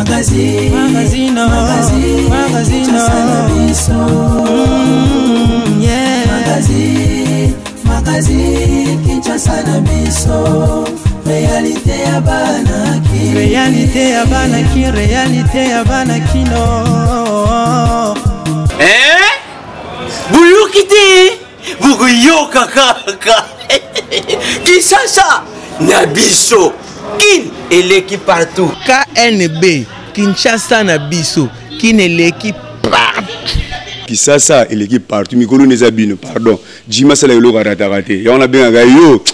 Magazino Magazine Kinshasa na biso réalité ya banaki réalité ya banakino Buyukite Buguyoka kaka Kinshasa na biso Kin eleki partout KNB Kinshasa na biso Kin eleki partout Kinshasa eleki partout mikolo nezabino pardon Jima sala yolo raté ya on a bien yo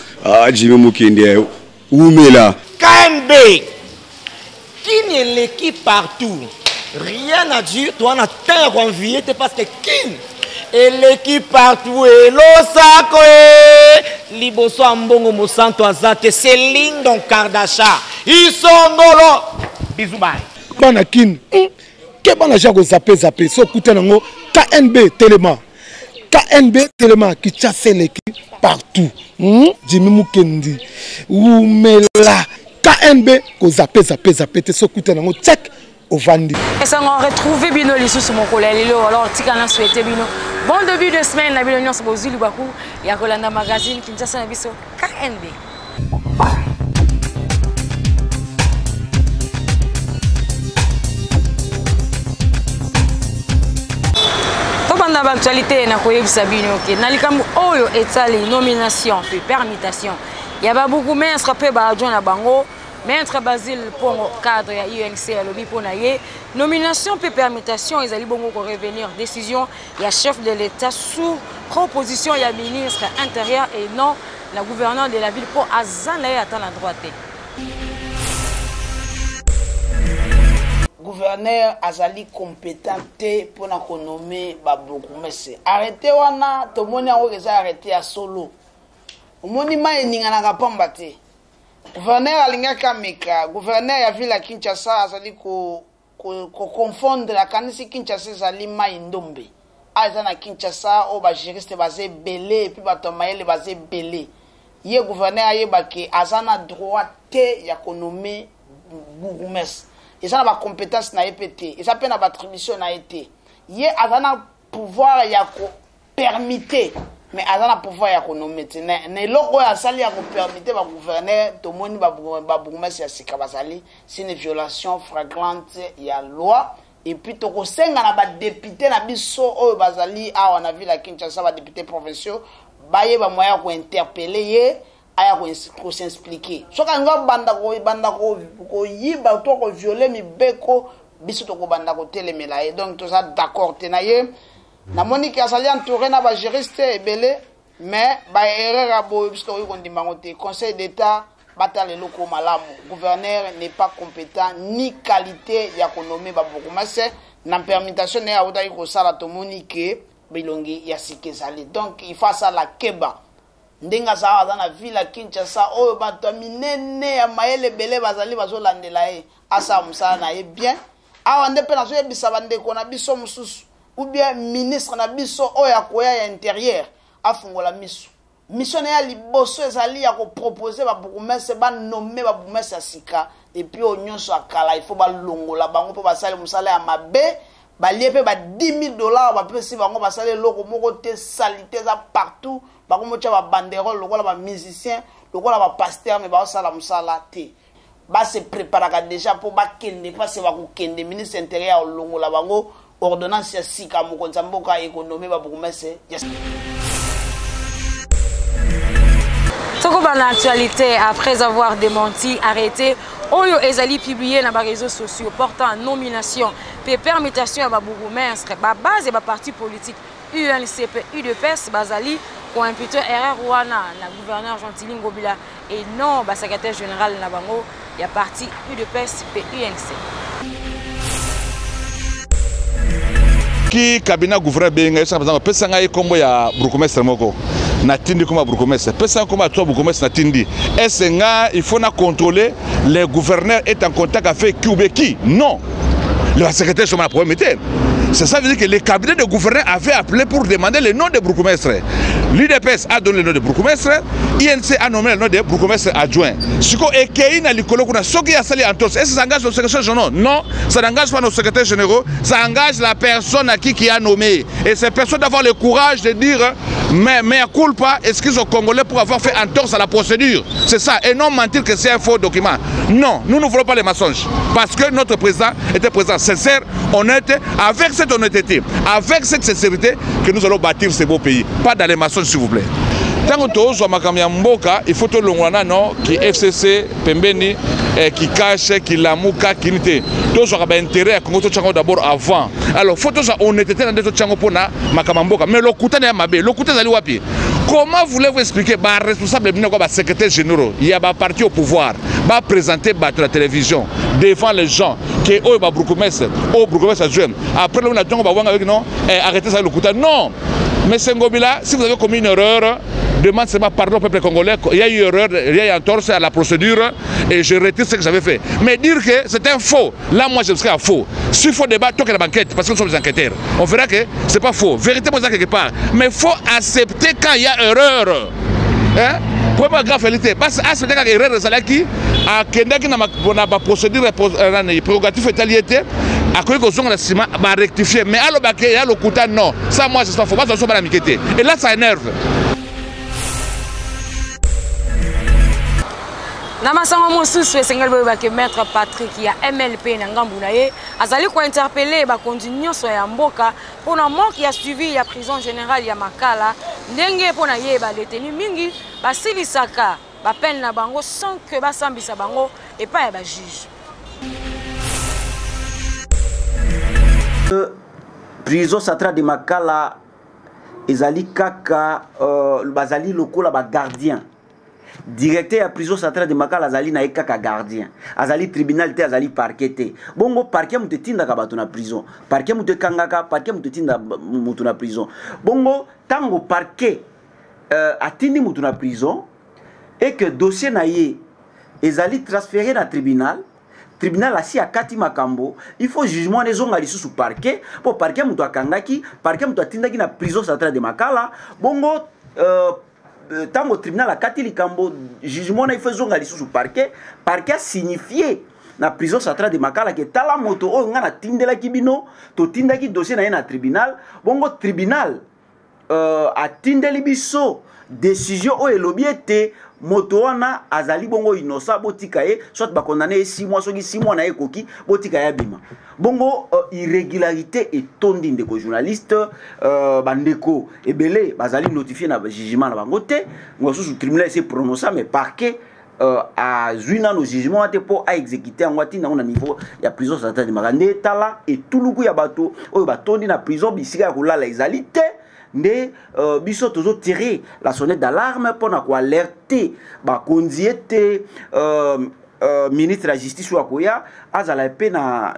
Jima mukende umela KNB Kin eleki partout rien à dire toi on a tant convié parce que Kin eleki partout et losako liboso ambongo mosanto azate Céline Don Kardasha isongolo bisous bye bana Kin ke bana jako zappé so kutanango KNB Telema qui chasse l'équipe partout Jimmy Mukendi umela KNB ko zappé te so kutanango check au Vandi. Et ça on retrouvé bino les sous mon collègue alors tikana souhaité bino bon début de semaine la bino nyonso bozuli baku ya Kolanda magazine Kinshasa na biso KNB. Tobanda ba actualité na koyebisa bino ke na likambo oyo etali nomination puis permutation ya ba beaucoup mais pe ba adjoint na bango. Maître Basile Pongo, cadre ya UNC à lobby pour naie nomination et permutation ils allaient bongo revenir décision il y a chef de l'État sous proposition il y a ministre intérieur et non la gouverneur de la ville pour azana atteindre la droite. Gouverneur azali compétent pour na nommer ba bourgmestre arrêté wana to moni ngo eza arrêté à solo omoni ma eninga na kapamba te. Gouverneur alingaka meka gouverneur ya ville ya Kinshasa azali ko confondre la kanisi Kinshasa azali mai ndombe aza na Kinshasa o ba juriste bazé belé et puis bato mayele bazé belé ye gouverneur ayeba ke azana droit te ya konommer bourgmestre ezana ba compétence na EPT eza pe na ba attribution na été ye azana pouvoir ya ko permettre mais azana pouvoir ya konommer ne loko ya sali ya ko permettre ba gouverneur to moni ba bourgmestre ya sika bazali c'est une violation flagrante ya loi et puis to ko senga na ba député na biso oyo bazali awa na ville ya Kinshasa ba député provinciaux baye ba moya ko interpeller ye aya ko s'expliquer soka nga banda ko yiba to ko violer mibeko biso to ko banda ko telemela ye donc to ça d'accord tenaye na monique azali entouré na ba juriste ebele mais ba erreur abo biso ko ndimba ngote conseil d'état batale loko malamu gouverneur n'est pas compétent ni qualité ya ko nommer ba bourgmestre na permutation na auta ko sala to monique bilongi ya sikezali donc il faut ça la keba ndenga za na ville ya Kinshasa oyo bato minene ya mayele bele bazali bazolandela ye asa musala na ye bien awa ndepe na zo yebisa bandeko na biso mususu ou bien ministre na biso oyo akoya ya intérieur afungola miso mission na ya liboso ezali ya ko proposer ba bourgmestre ba nommer ba bourgmestre sika et puis onyonso akala il faut ba longola bango po basale musala ya mabe ba liepe ba $10,000 ba pesi bango basale loko moko te salité za partout ba ko mocha ba banderole lokola ba musicien lokola ba pasteur mais ba sala musala te ba se préparer déjà pour ba kende pas se ba ko kende ministre intérieur longola bango ordonnance ya sika mokonza mboka économie ba bourgmestre Toko bana actualité après avoir démenti arrêté Oyo ezali publié dans les réseaux sociaux portant nomination et permutation à bourgmestre ba base ba parti politique UNCP UDPS bazali pour imputer erreur wana la gouverneur Gentili Ngobila et non ba secrétaire général na bango ya parti UDPS et UNC. Qui cabinet gouverneur benga ça par exemple pesanga e kombo ya bourgmestre moko natindi comme bourgmestre pesanga comme toi bourgmestre natindi est-ce il faut na contrôler les gouverneurs est en contact avec qui ou qui non le secrétaire sur ma problème était C'est ça veut dire que le cabinet de gouverneur avait appelé pour demander le nom de bourgmestre. L'UDPS a donné le nom de bourgmestre, INC a nommé le nom de bourgmestre adjoint. Ce qu'on est na likolo kuna soki ya sali entos. Est-ce que ça engage le secrétaire général? Non, ça n'engage pas nos secrétaires généraux, ça engage la personne à qui a nommé. Et cette personne d'avoir le courage de dire mais à culpa, excuse aux Congolais pour avoir fait entorse à la procédure. C'est ça, et non mentir que c'est un faux document. Non, nous ne voulons pas les mensonges. Parce que notre président était président sincère, honnête, avec cette honnêteté, avec cette sincérité que nous allons bâtir ce beau pays. Pas dans les mensonges, s'il vous plaît. Tant que tous il faut que l'on qui FCC, Pembeni, qui cache, qui lamouka, qui n'était. Tous ont intérêt à Congo d'abord avant. Alors, il faut que l'on ait été dans des autres pour Makamamboka. Mais le coup de Mabé, le coup de Zaliwapi. Comment voulez-vous expliquer les responsables de secrétaire généraux, il y a un parti au pouvoir, va présenter la télévision devant les gens qui est au bourgmestre adjoint. Après, on a dit non, arrêtez ça le coup. Non, mais Ngobila, si vous avez commis une erreur, demande seulement pardon au peuple congolais. Il y a eu erreur, il y a eu entorse à la procédure et je retire ce que j'avais fait. Mais dire que c'est un faux, là moi je serais à faux. S'il faut débattre, tant que la banquette, parce que nous sommes des enquêteurs, on verra que c'est pas faux. Vérité, moi, ça quelque part. Mais il faut accepter quand il y a erreur. Hein? Pour pas grave vérité. Parce que accepter quand il y a erreur, c'est là qui a une procédure prérogative étaliété. À quoi qu'on va rectifier. Mais à l'obacé, il y a le couteau, non. Ça, moi, c'est pas faux. Moi, je suis pas la miquette. Et là, ça énerve. Namasango mosusu esengali boyeba ke maître Patrick ya MLP na ngambu na ye azali ko interpeller ba continuer so ya mboka pona manque ya suivi ya prison générale ya Makala ndenge pona ye ba détenu mingi basilisaka ba peine na bango sans que basambisa bango et pas ya ba juge. Prison centrale de Makala ezali kaka bazali lokola ba gardien. Directeur à prison centrale de Makala azali na ekaka gardien. Azali tribunal te azali parquet te. Bongo parquet mutu tinda ka bato na prison. Parquet mutu kangaka, parquet mutu tinda mutu na prison. Bongo tango parquet atindi mutu na prison et que dossier na ye ezali transféré na tribunal. Tribunal asi akati makambo, il faut jugement les zonga lisusu parquet pour parquet mutu akangaki, parquet mutu atindaki na prison centrale de Makala. Bongo tango tribunal akati likambo jugement na il faut zonga lisusu parquet signifié na prison centrale de Makala ke tala moto o nga na tindela kibino to tindaki dossier na ye na tribunal. Bongo tribunal atindeli biso décision o elobiete moto wana azali bongo innocent botika ye soit ba condamné 6 mois soki 6 mois na ekoki botika ya bima. Bongo irrégularité et tondi ndeko journaliste bandeko ebele bazali notifié na jugement na bango te ngoso sous tribunal c'est prononcé mais parquet a zuina no jugement te pour a exécuter en wati na niveau ya prison centrale de Makala tala et tuluku ya bato oyo batondi na prison bisika ko la ezali te. Nde biso tozo tirer la sonnette d'alarme pour na ko alerter ba kondiete ministre de la justice wa koya azala pe na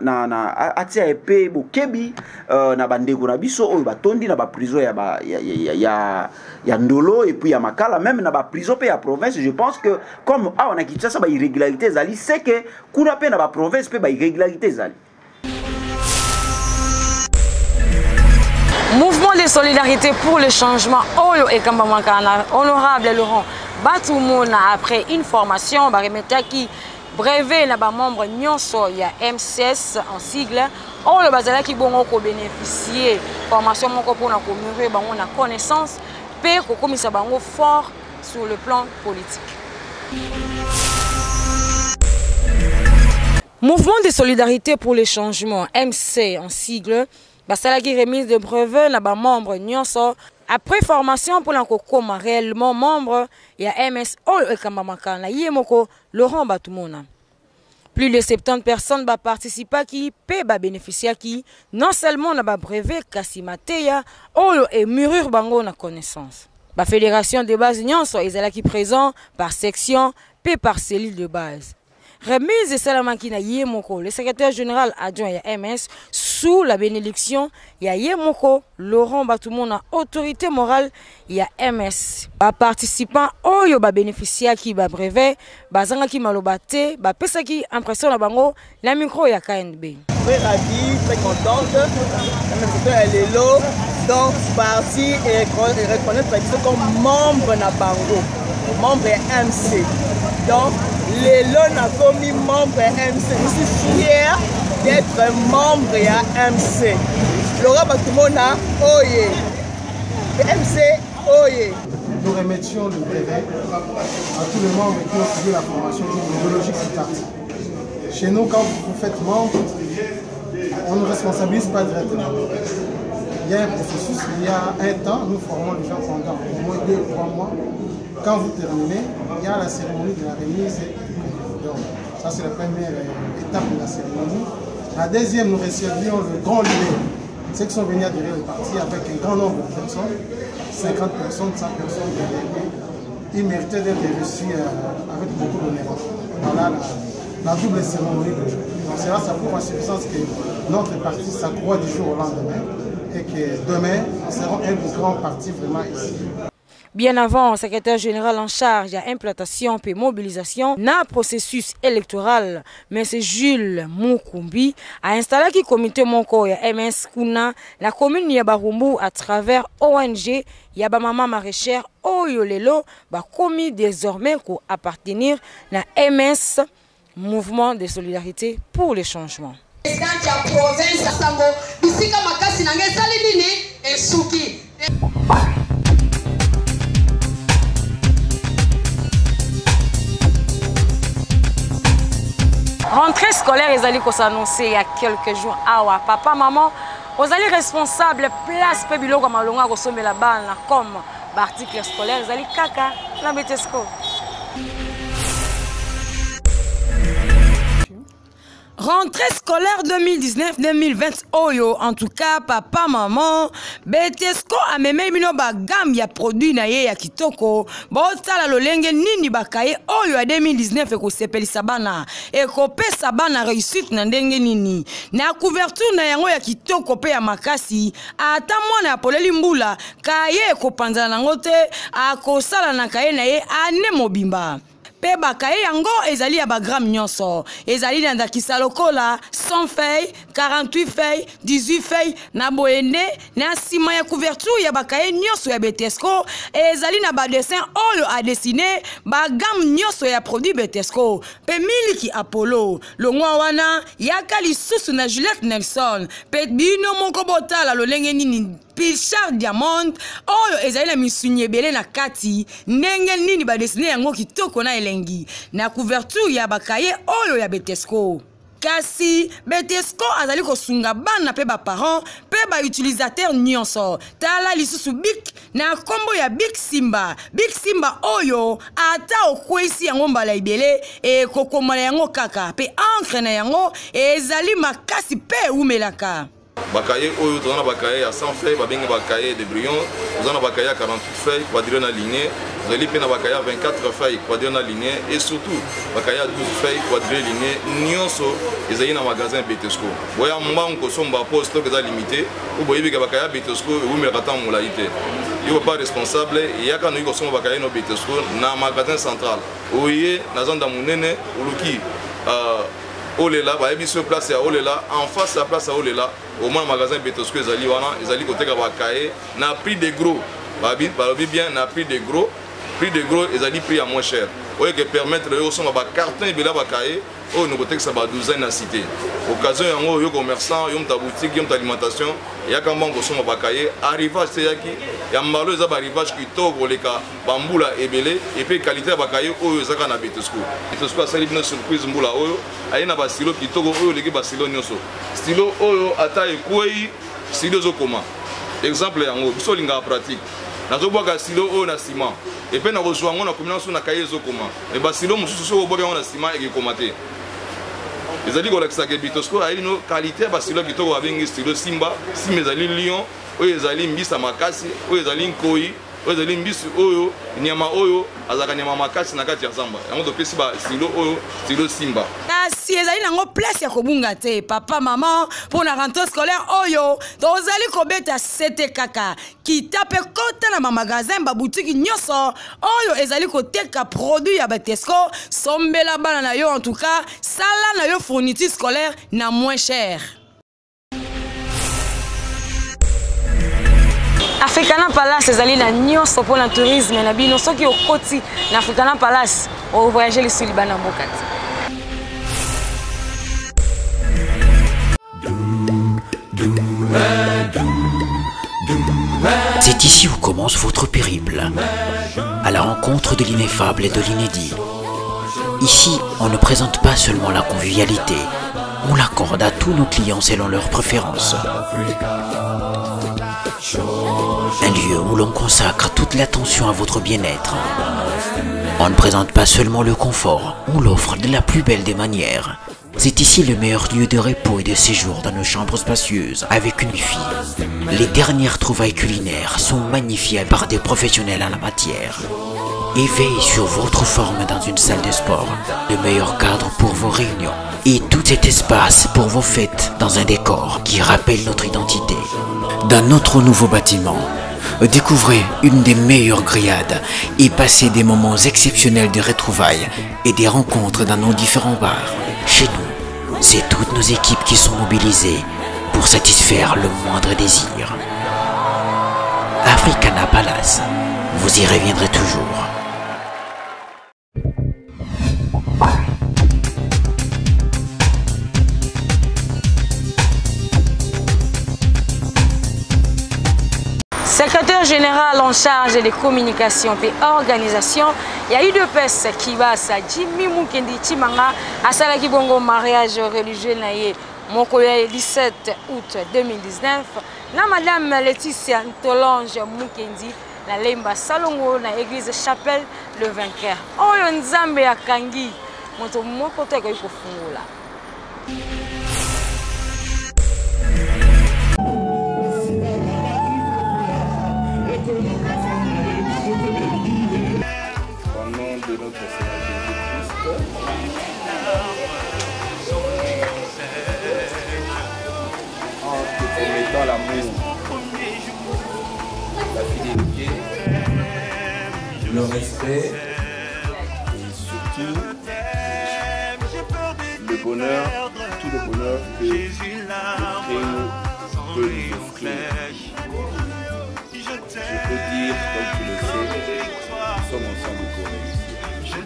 atia pe bokebi na bandeko na biso oyo batondi na ba prison ya Ndolo et puis ya Makala même na ba prison pe ya province. Je pense que comme on a quitté ça ba irrégularité zali c'est que kuna pe na ba province pe ba irrégularité zali. Mouvement de solidarité pour le changement, Oyo et Kambamakana, honorable Laurent Batoumona, après une formation, qui brevet na ba membre nyonso ya MCS en sigle, Oyo bazala ki bongo ko bénéficier formation moko pour na ko mûrir bango na connaissance, pe ko komisa bango fort sur le plan politique. Mouvement de solidarité pour le changement, MC en sigle, basalaki remise de brevet na ba membre nyonso après formation pour l'encokoma réellement membre ya MS Oyo Ekambamaka yemoko Laurent Batoumona. Plus de 70 personnes ba participer qui pe ba bénéficier qui non seulement na ba brevet kasimateya Oyo et mûrir bango na connaissance. Ba fédération de base nyonso ezalaki présent par section pe par cellule de base. Remise de Salamaki na Yemoko, le secrétaire général adjoint ya MS, sous la bénédiction ya Yemoko, Laurent Batoumona, autorité morale ya MS. Ba participant oyo ba bénéficiaire qui ba brevet, ba zanga ki malobate, ba pesa ki impression na bango, la micro ya KNB. très ravie, très contente. Elle est là, donc partie et reconnaître comme membre na Bango, membre MC. Donc, les lots n'a commis membre MC. Je suis fier d'être membre à MC. Laura Batumona, oye. MC, oye. Nous remettions le brevet à tous les membres qui ont suivi la formation méthodologique Citati. Chez nous, quand vous faites membre, on ne responsabilise pas directement. Il y a un processus, il y a un temps, nous formons les gens pendant au moins 2 ou 3 mois. Quand vous terminez, il y a la cérémonie de la remise. Donc, ça, c'est la première étape de la cérémonie. La deuxième, nous recevions le grand leader. Ceux qui sont venus adhérer au parti avec un grand nombre de personnes, 50 personnes, 100 personnes déléguées. Ils méritaient d'être reçus avec beaucoup d'honneur. Voilà la double cérémonie d'aujourd'hui. Donc, c'est là, ça prouve en substance que notre parti s'accroît du jour au lendemain et que demain, nous serons un des grands partis vraiment ici. Bien avant, secrétaire général en charge à implantation et mobilisation dans le processus électoral, M. Jules Mukumbi a installé le comité Monko ya MS Kuna, la commune Yabarumbu à travers ONG Yabamama Maraîchère Oyolelo, ba commis désormais pour appartenir à MS, Mouvement de solidarité pour le changement. Rentrée scolaire, ils allaient s'annoncer il y a quelques jours. Ah, papa, maman, vous allez responsable place Pebilo comme Alonga Rosome la balle comme article scolaire, ils allaient caca la Betesco. Rentrée scolaire 2019-2020 Oyo, en tout cas papa maman Betesco a même bino ba gamme ya produit na ye ya kitoko botala lolenge nini bakaye Oyo a 2019 eko sepelisa bana eko pesa bana réussite na ndenge nini na couverture na yango ya kitoko pe ya makasi ata mwana ya poleli mbula kaye eko panzana nango te akosala na kaye na ye ane mobimba. Pe bakaye yango ezali ya bagram nyonso ezali na ndakisa lokola 100 feuilles 48 feuilles 18 feuilles na boende na sima ya couverture ya bakaye nyonso ya Betesco ezali na ba dessin oyo a dessiner bagam nyonso ya produit Betesco pe miliki Apollo longwa wana yaka lisusu na Juliette Nelson pe bino moko botala lolenge nini Pichard Diamond oyo ezali na misunye belé na kati ndenge nini ba dessiner yango kitoko na elengi na couverture ya bakaye oyo ya Betesco. Kasi Betesco azali kosunga bana pe ba parents pe ba utilisateur nyonso tala lisusu bik na kombo ya Big Simba oyo ata okwesi yango mbala ibele e kokomala yango kaka pe encre na yango ezali makasi pe umelaka. Bakaye oyo tozana bakaye à 100 feuilles babenga bakaye de brillant tozana bakaye à 48 feuilles quadrillé na lignée tozali pe na bakaye à 24 feuilles quadrillé na lignée et surtout bakaye à 12 feuilles quadrillé lignée nyonso ezali na magasin Betesco boya mbango somba poste que limité ou boyebi ka bakaye Betesco ou me kata molai te yo pas responsable yaka no somba bakaye no Betesco na magasin central oye na zanda munene uluki Olela, bah sur place à Olela, en face à la place à Olela, au moins le magasin Betesco ezali wana, ezali côté Kabakaye, n'a pris des gros, bah bien, n'a pris des gros ezali prix à moins cher. Oye que permettre de son ba carton et bela bakaye, oh nous côté que ça ba douzaine na cité. Occasion yango yo commerçant, yo ta boutique, yo ta alimentation, ya kamba ko son bakaye, arrivage c'est yaki, ya mbalo za ba arrivage qui togo leka bambula ebele et puis qualité bakaye oyo zaka na Betesco. Betesco asali bino surprise mbula oyo, ayina ba stylo qui togo oyo leki ba stylo nyonso. Stylo oyo ata ekwei stylo zo koma. Exemple yango biso linga pratique. Nazobwaka stylo oyo na ciment. Et puis na rejoint on a combinaison na kaye zo koma. Et ba stylo mususu so obwaka na ciment et komate. Ezali ko lakisa ke Betesco ayi no qualité ba stylo kitoko abengi stylo Simba, ezali lion, oyo ezali mbisa makasi, oyo ezali nkoi, oyo ezali mbisi oyo nyama oyo azaka nyama makasi na kati ya zamba. Yango to pesi ba stylo oyo stylo Simba. Si ezali nango place ya kobunga te papa maman pour la rentrée scolaire oyo tozali kobeta sete kaka kitape kota na magasin ba boutique nyonso oyo ezali koteka produit ya Betesco sombela bana na yo en tout cas sala na yo fourniture scolaire na moins cher. Africana Palace ezali na nyonso pour le tourisme na bino soki okoti na Africana Palace o voyager les Sulibana Mbokati. C'est ici où commence votre périple, à la rencontre de l'ineffable et de l'inédit. Ici, on ne présente pas seulement la convivialité, on l'accorde à tous nos clients selon leurs préférences. Un lieu où l'on consacre toute l'attention à votre bien-être. On ne présente pas seulement le confort, on l'offre de la plus belle des manières. C'est ici le meilleur lieu de repos et de séjour dans nos chambres spacieuses avec une wifi. Les dernières trouvailles culinaires sont magnifiées par des professionnels en la matière. Et veille sur votre forme dans une salle de sport, le meilleur cadre pour vos réunions. Et tout cet espace pour vos fêtes dans un décor qui rappelle notre identité. Dans notre nouveau bâtiment, découvrez une des meilleures grillades et passez des moments exceptionnels de retrouvailles et des rencontres dans nos différents bars. Chez nous, c'est toutes nos équipes qui sont mobilisées pour satisfaire le moindre désir. Africana Palace, vous y reviendrez toujours. Secrétaire général en charge des communications et organisation, il y a eu deux personnes qui va à Jimmy Mukendi Chimanga à Salaki Bongo mariage religieux naïe mon le 17 août 2019 na madame Laetitia Ntolonge Mukendi la lemba salongo na église chapelle le vainqueur oyo nzambe akangi moto moko te ko fungula. De notre Seigneur Jésus-Christ, en te promettant l'amour, la fidélité, le respect et surtout le bonheur, tout le bonheur que le crime peut nous offrir. Je peux dire, comme tu le sais, nous sommes ensemble pour réussir.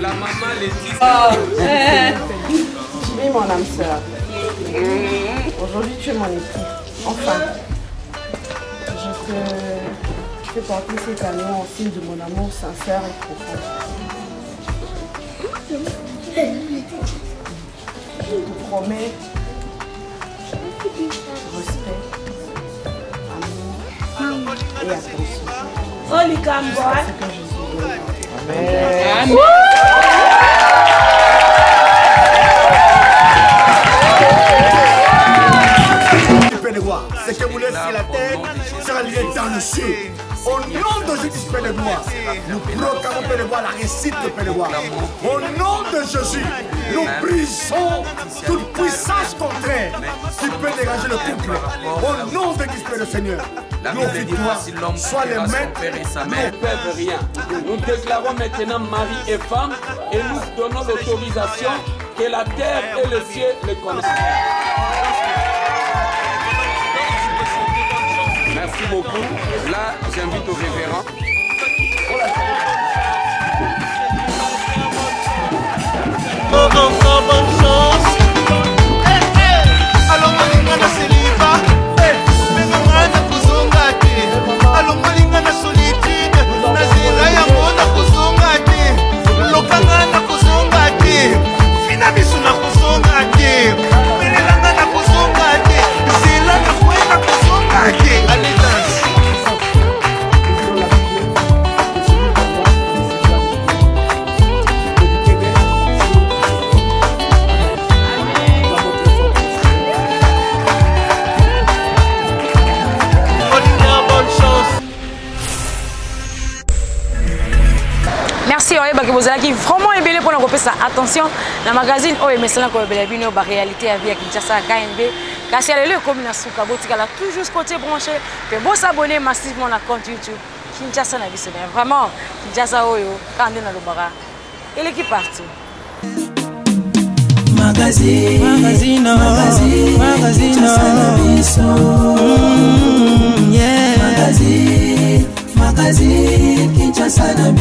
La maman Laetitia. Tu es mon âme sœur. Aujourd'hui, tu es mon époux. Enfin, je fais porter cet anneau en signe de mon amour sincère et profond. Je te promets respect, amour et attention. C'est ce que Jésus donne. Amen. C'est que vous laissez la terre sera liée dans le ciel. Au nom de Jésus, Père de gloire, nous proclamons, Père de gloire, la réussite de Père de gloire. Au nom de Jésus, nous brisons toute puissance contraire qui peut déranger le couple. Au nom de Jésus, Père le Seigneur, nos victoires soient les maîtres, nous ne peuvent rien. Nous déclarons maintenant mari et femme et nous donnons l'autorisation que la terre et le ciel les connaissent. Merci beaucoup. Là, j'invite au révérend. Bonne chance. Alors, Malingana Seliba. Malingana Kuzongate. Alors, Malingana Solitude. Nazela Yamona Kuzongate. Lokangana Kuzongate. Finamisuna Kuzongate. Melelangana Kuzongate. Zelana Kwena Kuzongate. Allez, danse. Merci vous avez vraiment aimé pour nous faire attention dans le magazine oh mais c'est là qu'on a la réalité à vie à Kinshasa KNB kasi à le comme na suka botika là toujours côté branché puis bon s'abonner massivement à compte YouTube Kinshasa na biso vraiment Kinshasa oyo quand on a le bara et l'équipe partout Magazino, magazine, Kinshasa na biso.